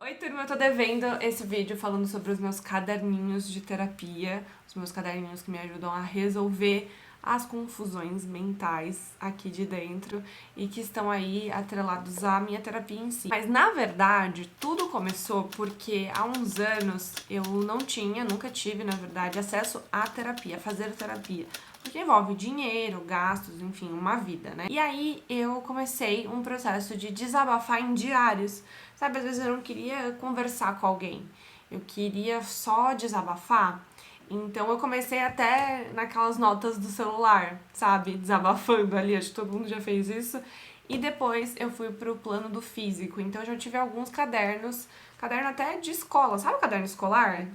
Oi, turma, eu tô devendo esse vídeo falando sobre os meus caderninhos de terapia, os meus caderninhos que me ajudam a resolver as confusões mentais aqui de dentro e que estão aí atrelados à minha terapia em si. Mas, na verdade, tudo começou porque há uns anos eu nunca tive, na verdade, acesso à terapia, a fazer terapia. Porque envolve dinheiro, gastos, enfim, uma vida, né? E aí eu comecei um processo de desabafar em diários. Sabe, às vezes eu não queria conversar com alguém, eu queria só desabafar. Então eu comecei até naquelas notas do celular, sabe? Desabafando ali, acho que todo mundo já fez isso. E depois eu fui pro plano do físico. Então eu já tive alguns cadernos, caderno até de escola, sabe o caderno escolar?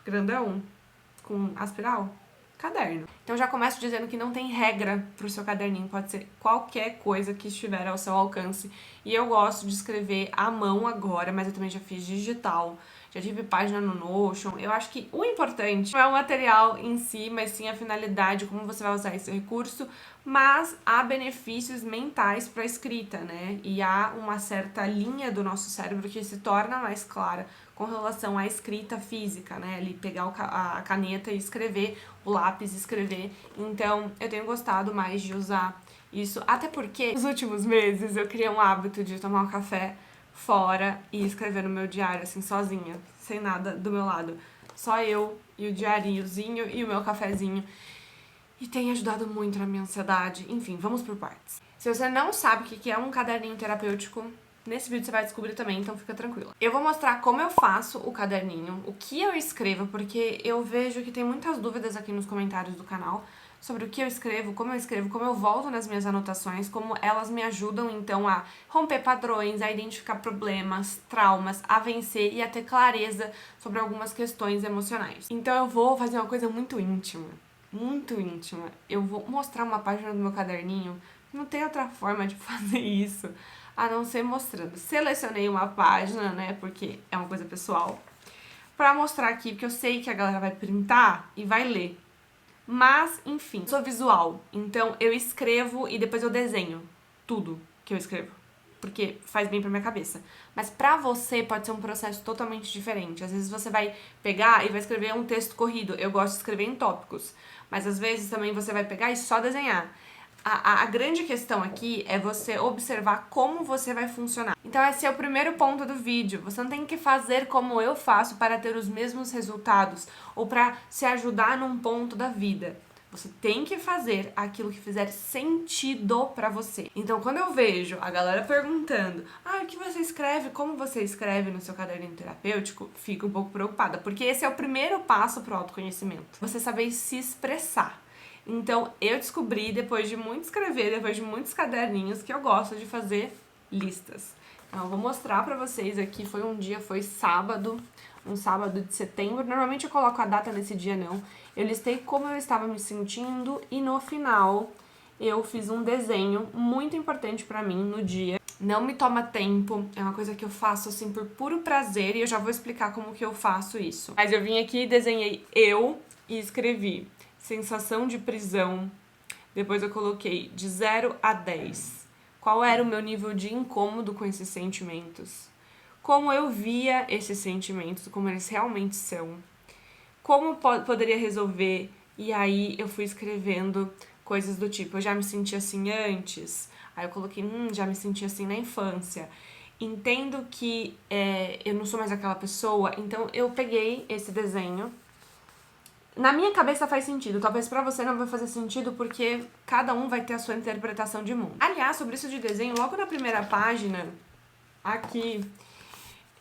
Grandão, com aspiral? Caderno. Então já começo dizendo que não tem regra pro seu caderninho, pode ser qualquer coisa que estiver ao seu alcance. E eu gosto de escrever à mão agora, mas eu também já fiz digital, já tive página no Notion. Eu acho que o importante não é o material em si, mas sim a finalidade, como você vai usar esse recurso, mas há benefícios mentais para a escrita, né? E há uma certa linha do nosso cérebro que se torna mais clara com relação à escrita física, né? Ali pegar a caneta e escrever, o lápis e escrever. Então, eu tenho gostado mais de usar isso, até porque nos últimos meses eu criei um hábito de tomar um café fora e escrever no meu diário, assim, sozinha, sem nada do meu lado. Só eu e o diariozinho e o meu cafezinho. E tem ajudado muito na minha ansiedade. Enfim, vamos por partes. Se você não sabe o que é um caderninho terapêutico, nesse vídeo você vai descobrir também, então fica tranquila. Eu vou mostrar como eu faço o caderninho, o que eu escrevo, porque eu vejo que tem muitas dúvidas aqui nos comentários do canal sobre o que eu escrevo, como eu volto nas minhas anotações, como elas me ajudam, então, a romper padrões, a identificar problemas, traumas, a vencer e a ter clareza sobre algumas questões emocionais. Então eu vou fazer uma coisa muito íntima. Muito íntima. Eu vou mostrar uma página do meu caderninho. Não tem outra forma de fazer isso a não ser mostrando. Selecionei uma página, né, porque é uma coisa pessoal, pra mostrar aqui, porque eu sei que a galera vai printar e vai ler. Mas, enfim, sou visual, então eu escrevo e depois eu desenho tudo que eu escrevo, porque faz bem pra minha cabeça. Mas pra você pode ser um processo totalmente diferente. Às vezes você vai pegar e vai escrever um texto corrido. Eu gosto de escrever em tópicos, mas às vezes também você vai pegar e só desenhar. A grande questão aqui é você observar como você vai funcionar. Então esse é o primeiro ponto do vídeo. Você não tem que fazer como eu faço para ter os mesmos resultados ou para se ajudar num ponto da vida. Você tem que fazer aquilo que fizer sentido pra você. Então, quando eu vejo a galera perguntando o que você escreve, como você escreve no seu caderninho terapêutico, fico um pouco preocupada, porque esse é o primeiro passo pro autoconhecimento. Você saber se expressar. Então, eu descobri, depois de muito escrever, depois de muitos caderninhos, que eu gosto de fazer listas. Então, eu vou mostrar pra vocês aqui, foi sábado, um sábado de setembro. Normalmente eu coloco a data nesse dia, não. Eu listei como eu estava me sentindo e no final eu fiz um desenho muito importante pra mim no dia. Não me toma tempo, é uma coisa que eu faço assim por puro prazer e eu já vou explicar como que eu faço isso. Mas eu vim aqui, desenhei eu e escrevi sensação de prisão. Depois eu coloquei de 0 a 10. Qual era o meu nível de incômodo com esses sentimentos? Como eu via esses sentimentos, como eles realmente são. Como poderia resolver? E aí eu fui escrevendo coisas do tipo, eu já me senti assim antes. Aí eu coloquei, já me senti assim na infância. Entendo que eu não sou mais aquela pessoa, então eu peguei esse desenho. Na minha cabeça faz sentido, talvez pra você não vai fazer sentido porque cada um vai ter a sua interpretação de mundo. Aliás, sobre isso de desenho, logo na primeira página, aqui,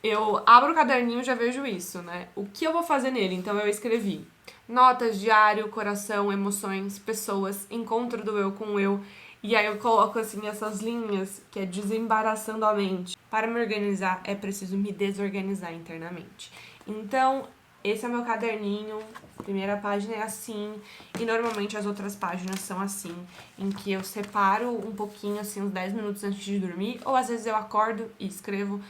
eu abro o caderninho e já vejo isso, né? O que eu vou fazer nele? Então eu escrevi notas, diário, coração, emoções, pessoas, encontro do eu com o eu. E aí eu coloco assim essas linhas, que é desembaraçando a mente. Para me organizar, é preciso me desorganizar internamente. Então, esse é meu caderninho, a primeira página é assim, e normalmente as outras páginas são assim, em que eu separo um pouquinho, assim, uns 10 minutos antes de dormir, ou às vezes eu acordo e escrevo,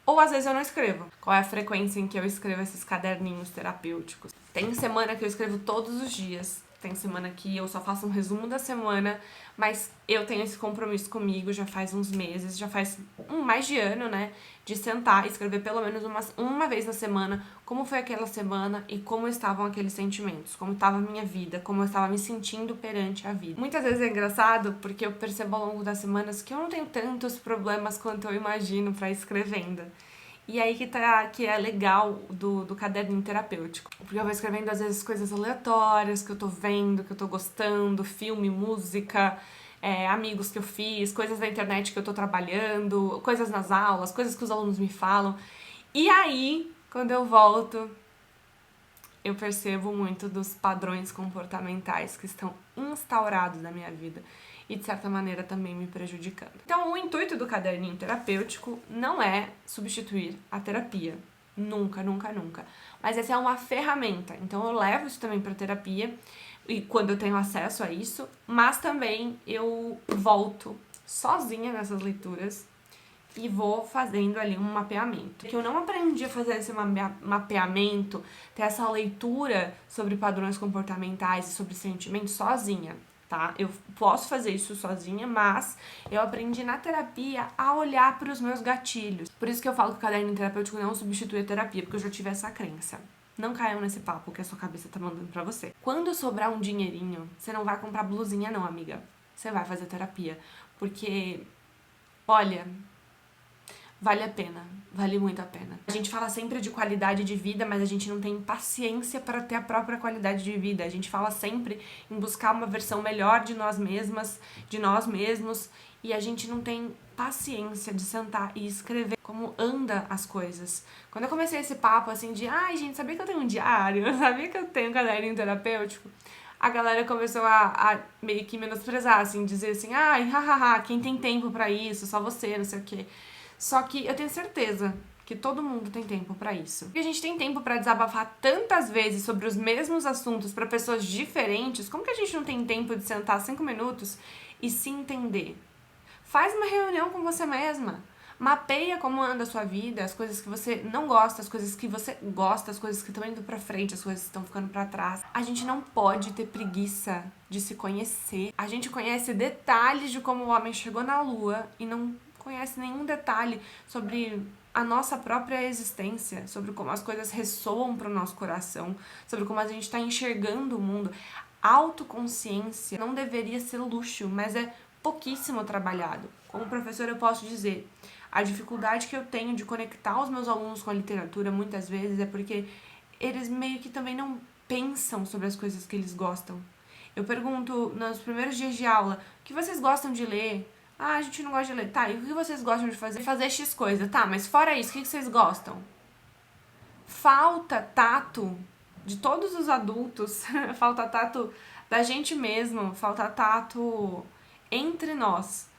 ou às vezes eu não escrevo. Qual é a frequência em que eu escrevo esses caderninhos terapêuticos? Tem semana que eu escrevo todos os dias, Tem semana que eu só faço um resumo da semana, mas eu tenho esse compromisso comigo já faz uns meses, já faz mais de ano, né? De sentar e escrever pelo menos uma vez na semana como foi aquela semana e como estavam aqueles sentimentos, como estava a minha vida, como eu estava me sentindo perante a vida. Muitas vezes é engraçado porque eu percebo ao longo das semanas que eu não tenho tantos problemas quanto eu imagino pra ir escrevendo. E aí que é legal do caderninho terapêutico. Porque eu vou escrevendo, às vezes, coisas aleatórias que eu tô vendo, que eu tô gostando, filme, música, amigos que eu fiz, coisas da internet que eu tô trabalhando, coisas nas aulas, coisas que os alunos me falam. E aí, quando eu volto, eu percebo muito dos padrões comportamentais que estão instaurados na minha vida e, de certa maneira, também me prejudicando. Então, o intuito do caderninho terapêutico não é substituir a terapia. Nunca, nunca, nunca. Mas essa é uma ferramenta. Então, eu levo isso também para terapia e quando eu tenho acesso a isso, mas também eu volto sozinha nessas leituras e vou fazendo ali um mapeamento. Que eu não aprendi a fazer esse mapeamento, ter essa leitura sobre padrões comportamentais e sobre sentimentos sozinha, tá? Eu posso fazer isso sozinha, mas eu aprendi na terapia a olhar para os meus gatilhos. Por isso que eu falo que o caderno terapêutico não substitui a terapia, porque eu já tive essa crença. Não caiam nesse papo que a sua cabeça tá mandando pra você. Quando sobrar um dinheirinho, você não vai comprar blusinha não, amiga. Você vai fazer terapia. Porque, olha, vale a pena, vale muito a pena. A gente fala sempre de qualidade de vida, mas a gente não tem paciência para ter a própria qualidade de vida. A gente fala sempre em buscar uma versão melhor de nós mesmas, de nós mesmos, e a gente não tem paciência de sentar e escrever como anda as coisas. Quando eu comecei esse papo assim de, ai gente, sabia que eu tenho um diário? Sabia que eu tenho um caderninho terapêutico? A galera começou a meio que menosprezar, assim, dizer assim, ai, hahaha, quem tem tempo pra isso? Só você, não sei o quê. Só que eu tenho certeza que todo mundo tem tempo pra isso. Porque a gente tem tempo pra desabafar tantas vezes sobre os mesmos assuntos pra pessoas diferentes, como que a gente não tem tempo de sentar 5 minutos e se entender? Faz uma reunião com você mesma. Mapeia como anda a sua vida, as coisas que você não gosta, as coisas que você gosta, as coisas que estão indo pra frente, as coisas que estão ficando pra trás. A gente não pode ter preguiça de se conhecer. A gente conhece detalhes de como o homem chegou na Lua e não conhece nenhum detalhe sobre a nossa própria existência, sobre como as coisas ressoam pro nosso coração, sobre como a gente está enxergando o mundo. Autoconsciência não deveria ser luxo, mas é pouquíssimo trabalhado. Como professor, eu posso dizer, a dificuldade que eu tenho de conectar os meus alunos com a literatura, muitas vezes, é porque eles meio que também não pensam sobre as coisas que eles gostam. Eu pergunto nos primeiros dias de aula, o que vocês gostam de ler? Ah, a gente não gosta de ler. Tá, e o que vocês gostam de fazer? Fazer X coisa. Tá, mas fora isso, o que vocês gostam? Falta tato de todos os adultos, falta tato da gente mesmo, falta tato entre nós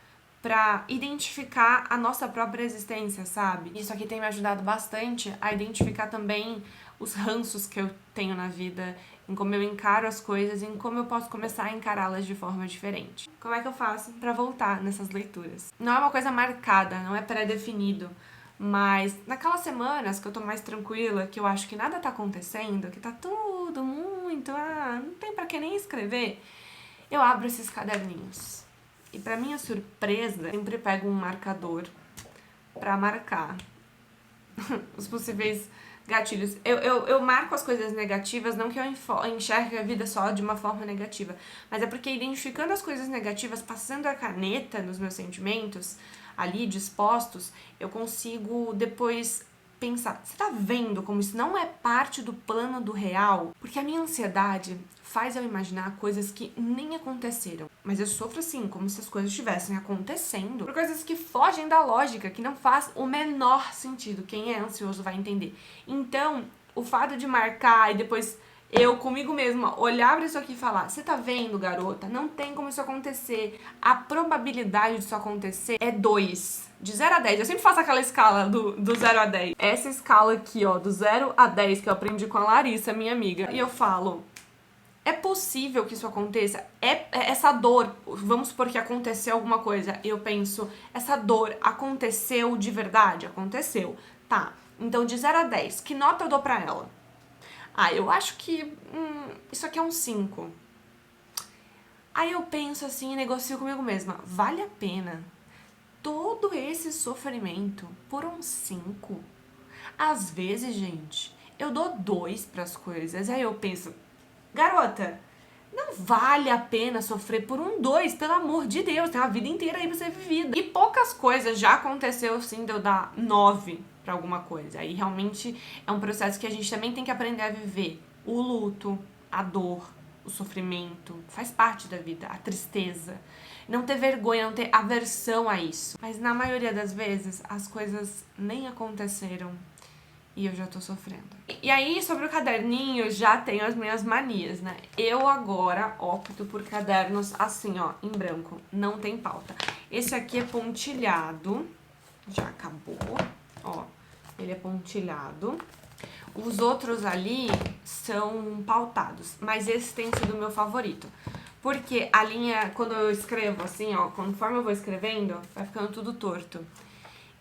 pra identificar a nossa própria existência, sabe? Isso aqui tem me ajudado bastante a identificar também os ranços que eu tenho na vida, em como eu encaro as coisas, em como eu posso começar a encará-las de forma diferente. Como é que eu faço pra voltar nessas leituras? Não é uma coisa marcada, não é pré-definido, mas naquelas semanas que eu tô mais tranquila, que eu acho que nada tá acontecendo, que tá tudo muito, não tem pra que nem escrever, eu abro esses caderninhos. E pra minha surpresa, eu sempre pego um marcador pra marcar os possíveis gatilhos. Eu marco as coisas negativas, não que eu enxergue a vida só de uma forma negativa, mas é porque identificando as coisas negativas, passando a caneta nos meus sentimentos, ali dispostos, eu consigo depois pensar, você tá vendo como isso não é parte do plano do real? Porque a minha ansiedade faz eu imaginar coisas que nem aconteceram. Mas eu sofro assim, como se as coisas estivessem acontecendo, por coisas que fogem da lógica, que não faz o menor sentido. Quem é ansioso vai entender. Então, o fato de marcar e depois eu, comigo mesma, olhar pra isso aqui e falar, você tá vendo, garota? Não tem como isso acontecer. A probabilidade disso acontecer é 2. De 0 a 10. Eu sempre faço aquela escala do 0 a 10. Essa escala aqui, ó, do 0 a 10, que eu aprendi com a Larissa, minha amiga. E eu falo, é possível que isso aconteça? Essa dor, vamos supor que aconteceu alguma coisa. Eu penso, essa dor aconteceu de verdade? Aconteceu. Tá, então de 0 a 10, que nota eu dou pra ela? Eu acho que isso aqui é um 5. Aí eu penso assim e negocio comigo mesma, vale a pena todo esse sofrimento por uns 5? Às vezes, gente, eu dou 2 pras coisas, aí eu penso, garota, não vale a pena sofrer por um 2, pelo amor de Deus, tem uma vida inteira aí pra ser vivida. E poucas coisas já aconteceu assim de eu dar 9 pra alguma coisa. Aí realmente é um processo que a gente também tem que aprender a viver. O luto, a dor, o sofrimento, faz parte da vida, a tristeza. Não ter vergonha, não ter aversão a isso. Mas na maioria das vezes as coisas nem aconteceram e eu já tô sofrendo. E aí, sobre o caderninho, já tenho as minhas manias, né? Eu agora opto por cadernos assim, ó, em branco. Não tem pauta. Esse aqui é pontilhado. Já acabou. Ó, ele é pontilhado. Os outros ali são pautados, mas esse tem sido o meu favorito. Porque a linha, quando eu escrevo assim, ó, conforme eu vou escrevendo, vai ficando tudo torto.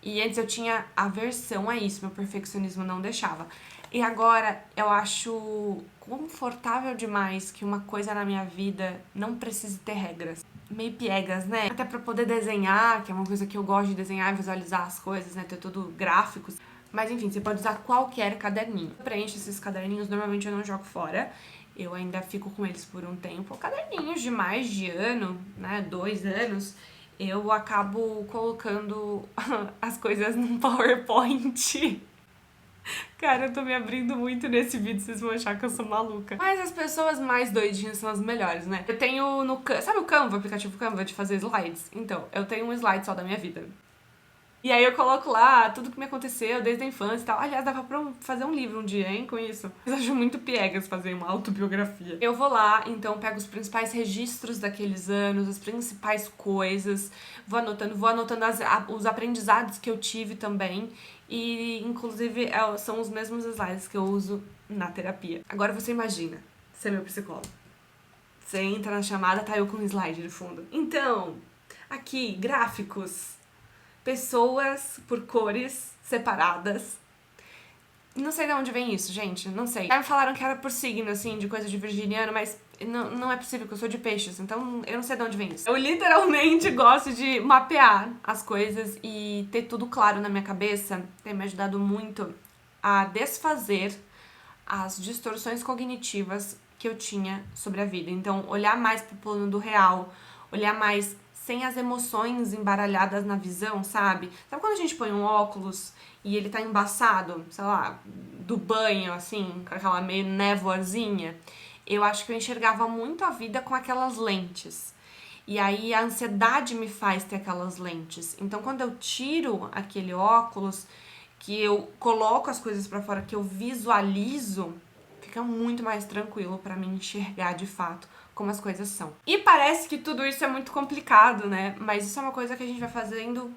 E antes eu tinha aversão a isso, meu perfeccionismo não deixava. E agora eu acho confortável demais que uma coisa na minha vida não precise ter regras. Meio piegas, né? Até pra poder desenhar, que é uma coisa que eu gosto de desenhar e visualizar as coisas, né? Ter tudo gráficos. Mas enfim, você pode usar qualquer caderninho. Eu preencho esses caderninhos, normalmente eu não jogo fora. Eu ainda fico com eles por um tempo. Caderninhos de mais de ano, né? 2 anos. Eu acabo colocando as coisas num PowerPoint. Cara, eu tô me abrindo muito nesse vídeo, vocês vão achar que eu sou maluca. Mas as pessoas mais doidinhas são as melhores, né? Eu tenho no Canva, sabe o Canva, o aplicativo Canva de fazer slides? Então, eu tenho um slide só da minha vida. E aí eu coloco lá tudo que me aconteceu desde a infância e tal. Aliás, dava pra fazer um livro um dia, hein, com isso. Mas acho muito piegas fazer uma autobiografia. Eu vou lá, então pego os principais registros daqueles anos, as principais coisas, vou anotando os aprendizados que eu tive também. E, inclusive, são os mesmos slides que eu uso na terapia. Agora você imagina ser meu psicólogo. Você entra na chamada, tá eu com um slide de fundo. Então, aqui, gráficos. Pessoas por cores separadas. Não sei de onde vem isso, gente, não sei. Já me falaram que era por signo, assim, de coisa de virginiano, mas não é possível, que eu sou de peixes, então eu não sei de onde vem isso. Eu literalmente gosto de mapear as coisas e ter tudo claro na minha cabeça. Tem me ajudado muito a desfazer as distorções cognitivas que eu tinha sobre a vida. Então, olhar mais pro plano do real, olhar mais sem as emoções embaralhadas na visão, sabe? Sabe quando a gente põe um óculos e ele tá embaçado, sei lá, do banho, assim, com aquela meio névoazinha? Eu acho que eu enxergava muito a vida com aquelas lentes. E aí a ansiedade me faz ter aquelas lentes. Então, quando eu tiro aquele óculos, que eu coloco as coisas pra fora, que eu visualizo, fica muito mais tranquilo pra mim enxergar de fato como as coisas são. E parece que tudo isso é muito complicado, né? Mas isso é uma coisa que a gente vai fazendo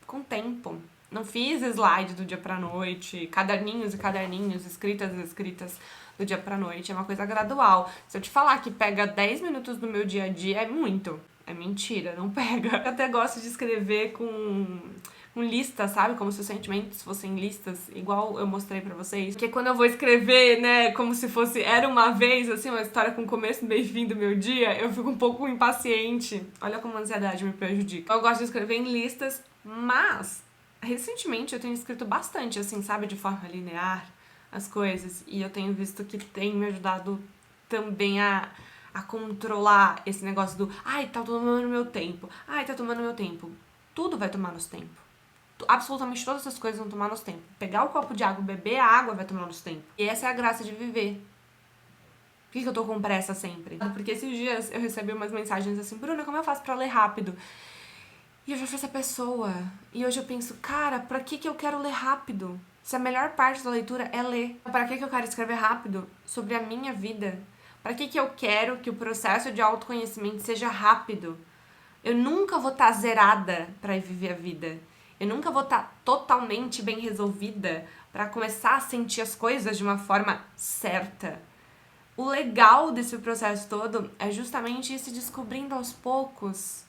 com tempo. Não fiz slide do dia pra noite, caderninhos e caderninhos, escritas e escritas do dia pra noite. É uma coisa gradual. Se eu te falar que pega 10 minutos do meu dia a dia, é muito. É mentira, não pega. Eu até gosto de escrever com lista, sabe? Como se os sentimentos fossem listas, igual eu mostrei pra vocês. Porque quando eu vou escrever, né, como se fosse era uma vez, assim, uma história com começo, meio e fim do meu dia, eu fico um pouco impaciente. Olha como a ansiedade me prejudica. Eu gosto de escrever em listas, mas recentemente eu tenho escrito bastante, assim, sabe? De forma linear, as coisas. E eu tenho visto que tem me ajudado também a controlar esse negócio do ai, tá tomando meu tempo. Ai, tá tomando meu tempo. Tudo vai tomar nosso tempo. Absolutamente todas essas coisas vão tomar nosso tempo. Pegar o copo de água, beber a água vai tomar nosso tempo. E essa é a graça de viver. Por que eu tô com pressa sempre? Porque esses dias eu recebi umas mensagens assim, Bruna, como eu faço pra ler rápido? E eu já fui essa pessoa. E hoje eu penso, cara, pra que eu quero ler rápido? Se a melhor parte da leitura é ler. Pra que eu quero escrever rápido sobre a minha vida? Pra que eu quero que o processo de autoconhecimento seja rápido? Eu nunca vou estar zerada pra viver a vida. Eu nunca vou estar totalmente bem resolvida pra começar a sentir as coisas de uma forma certa. O legal desse processo todo é justamente ir se descobrindo aos poucos.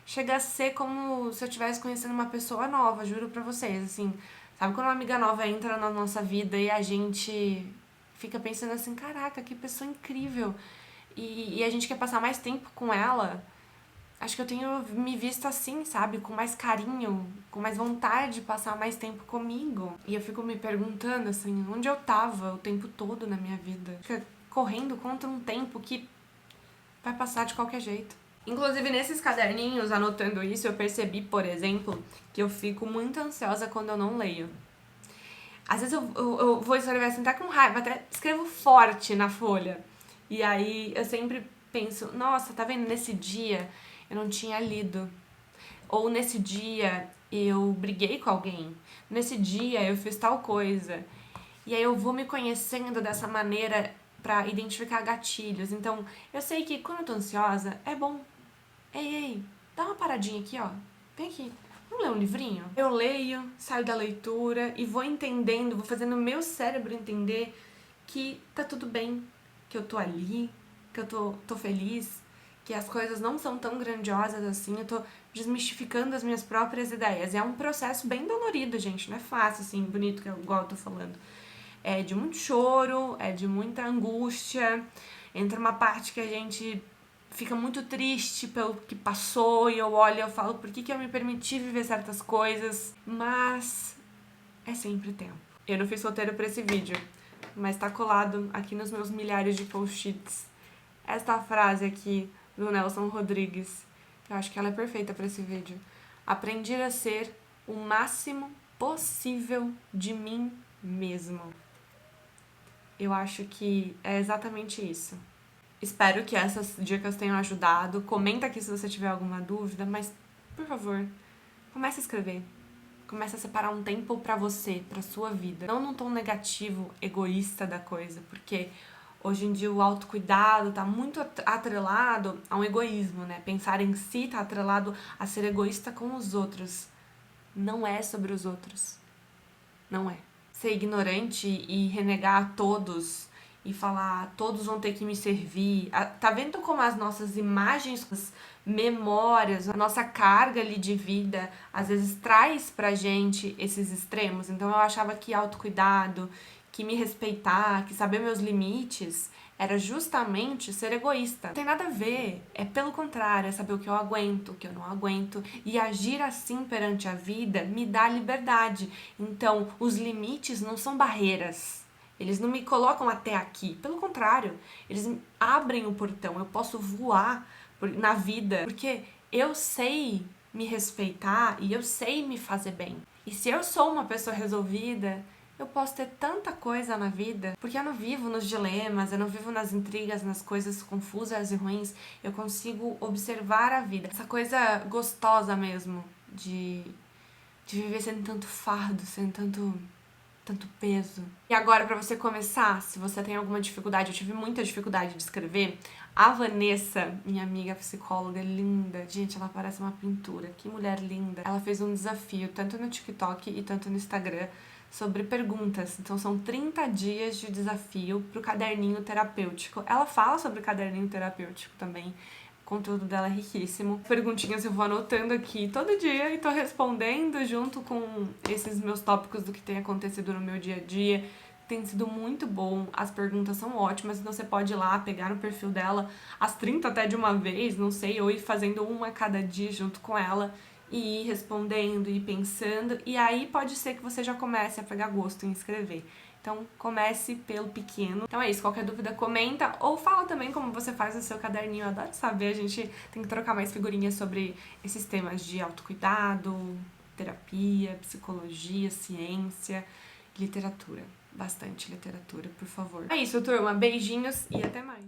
Chega a ser como se eu estivesse conhecendo uma pessoa nova, juro pra vocês, assim. Sabe quando uma amiga nova entra na nossa vida e a gente fica pensando assim, caraca, que pessoa incrível. e a gente quer passar mais tempo com ela, acho que eu tenho me visto assim, sabe? Com mais carinho, com mais vontade de passar mais tempo comigo. E eu fico me perguntando, assim, onde eu tava o tempo todo na minha vida? Fica correndo contra um tempo que vai passar de qualquer jeito. Inclusive, nesses caderninhos, anotando isso, eu percebi, por exemplo, que eu fico muito ansiosa quando eu não leio. Às vezes eu vou escrever assim, tá com raiva, até escrevo forte na folha. E aí eu sempre penso, nossa, tá vendo? Nesse dia eu não tinha lido. Ou nesse dia eu briguei com alguém. Nesse dia eu fiz tal coisa. E aí eu vou me conhecendo dessa maneira pra identificar gatilhos. Então, eu sei que quando eu tô ansiosa, é bom. Ei, dá uma paradinha aqui, ó. Vem aqui. Vamos ler um livrinho? Eu leio, saio da leitura e vou entendendo, vou fazendo o meu cérebro entender que tá tudo bem, que eu tô ali, que eu tô feliz, que as coisas não são tão grandiosas assim, eu tô desmistificando as minhas próprias ideias. É um processo bem dolorido, gente, não é fácil, assim, bonito, que igual eu tô falando. É de muito choro, é de muita angústia, entra uma parte que a gente fica muito triste pelo que passou e eu olho e eu falo por que eu me permiti viver certas coisas, mas é sempre tempo. Eu não fiz roteiro pra esse vídeo, mas tá colado aqui nos meus milhares de post-its esta frase aqui do Nelson Rodrigues. Eu acho que ela é perfeita pra esse vídeo. Aprendi a ser o máximo possível de mim mesmo. Eu acho que é exatamente isso. Espero que essas dicas tenham ajudado. Comenta aqui se você tiver alguma dúvida, mas, por favor, comece a escrever. Comece a separar um tempo pra você, pra sua vida. Não num tom negativo, egoísta da coisa, porque hoje em dia o autocuidado tá muito atrelado a um egoísmo, né? Pensar em si tá atrelado a ser egoísta com os outros. Não é sobre os outros. Não é. Ser ignorante e renegar a todos e falar, todos vão ter que me servir. Tá vendo como as nossas imagens, as memórias, a nossa carga ali de vida, às vezes traz pra gente esses extremos? Então eu achava que autocuidado, que me respeitar, que saber meus limites era justamente ser egoísta. Não tem nada a ver, é pelo contrário, é saber o que eu aguento, o que eu não aguento, e agir assim perante a vida me dá liberdade. Então, os limites não são barreiras, eles não me colocam até aqui, pelo contrário, eles abrem o portão, eu posso voar na vida, porque eu sei me respeitar e eu sei me fazer bem. E se eu sou uma pessoa resolvida, eu posso ter tanta coisa na vida, porque eu não vivo nos dilemas, eu não vivo nas intrigas, nas coisas confusas e ruins, eu consigo observar a vida. Essa coisa gostosa mesmo, de viver sem tanto fardo, sem tanto peso. E agora, pra você começar, se você tem alguma dificuldade, eu tive muita dificuldade de escrever, a Vanessa, minha amiga psicóloga linda, gente, ela parece uma pintura, que mulher linda. Ela fez um desafio, tanto no TikTok e tanto no Instagram, sobre perguntas. Então são 30 dias de desafio pro caderninho terapêutico. Ela fala sobre o caderninho terapêutico também. O conteúdo dela é riquíssimo. Perguntinhas eu vou anotando aqui todo dia e tô respondendo junto com esses meus tópicos do que tem acontecido no meu dia a dia. Tem sido muito bom, as perguntas são ótimas, então você pode ir lá, pegar no perfil dela as 30 até de uma vez, não sei, ou ir fazendo uma a cada dia junto com ela e ir respondendo e pensando, e aí pode ser que você já comece a pegar gosto em escrever. Então, comece pelo pequeno. Então é isso, qualquer dúvida comenta ou fala também como você faz no seu caderninho. Eu adoro saber, a gente tem que trocar mais figurinhas sobre esses temas de autocuidado, terapia, psicologia, ciência, literatura. Bastante literatura, por favor. É isso, turma. Beijinhos e até mais.